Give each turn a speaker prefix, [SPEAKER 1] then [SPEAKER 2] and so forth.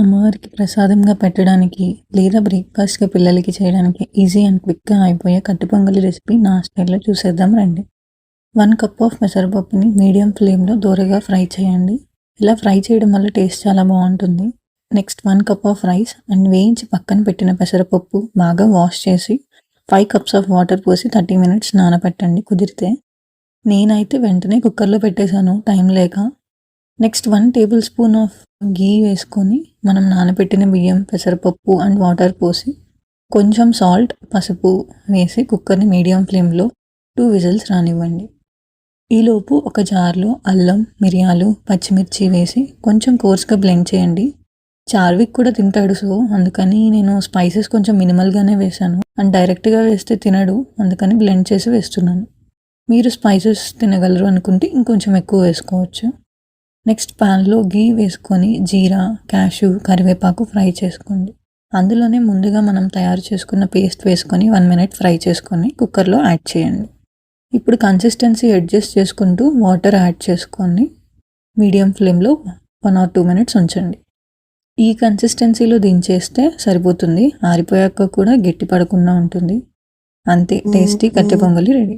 [SPEAKER 1] అమ్మవారికి ప్రసాదంగా పెట్టడానికి లేదా బ్రేక్‌ఫాస్ట్‌గా పిల్లలకి చేయడానికి ఈజీ అండ్ క్విక్‌గా అయిపోయే కట్టు పొంగలి రెసిపీ నా స్టైల్‌లో చూసేద్దాం రండి. 1 కప్ ఆఫ్ పెసరపప్పుని మీడియం ఫ్లేమ్‌లో దోరగా ఫ్రై చేయండి. ఇలా ఫ్రై చేయడం వల్ల టేస్ట్ చాలా బావుంటుంది. Next 1 cup of rice and వేయించి పక్కన పెట్టిన పెసరపప్పు బాగా వాష్ చేసి 5 కప్స్ ఆఫ్ వాటర్ పోసి 30 మినిట్స్ నానబెట్టండి కుదిరితే. నేనైతే వెంటనే కుక్కర్‌లో పెట్టేశాను టైం లేక. నెక్స్ట్ 1 టేబుల్ స్పూన్ ఆఫ్ ఘీ వేసుకొని మనం నానబెట్టిన బియ్యం, పెసరపప్పు అండ్ వాటర్ పోసి కొంచెం సాల్ట్, పసుపు వేసి కుక్కర్‌ని మీడియం ఫ్లేమ్‌లో 2 విజిల్స్ రానివ్వండి. ఈలోపు ఒక జార్‌లో అల్లం, మిరియాలు, పచ్చిమిర్చి వేసి కొంచెం కోర్స్‌గా బ్లెండ్ చేయండి. చార్విక్ కూడా తింటాడు, సో అందుకని నేను స్పైసెస్ కొంచెం మినిమల్‌గానే వేశాను. అండ్ డైరెక్ట్‌గా వేస్తే తినడు, అందుకని బ్లెండ్ చేసి వేస్తున్నాను. మీరు స్పైసెస్ తినగలరు అనుకుంటే ఇంకొంచెం ఎక్కువ వేసుకోవచ్చు. నెక్స్ట్ ప్యాన్‌లో ఘీ వేసుకొని జీరా, క్యాష్యూ, కరివేపాకు ఫ్రై చేసుకోండి. అందులోనే ముందుగా మనం తయారు చేసుకున్న పేస్ట్ వేసుకొని 1 మినిట్ ఫ్రై చేసుకొని కుక్కర్‌లో యాడ్ చేయండి. ఇప్పుడు కన్సిస్టెన్సీ అడ్జస్ట్ చేసుకుంటూ వాటర్ యాడ్ చేసుకొని మీడియం ఫ్లేమ్‌లో 1 ఆర్ 2 మినిట్స్ ఉంచండి. ఈ కన్సిస్టెన్సీలో దించేస్తే సరిపోతుంది. ఆరిపోయాక కూడా గట్టి పడకుండా ఉంటుంది. అంతే, టేస్టీ కట్టె పొంగలి రెడీ.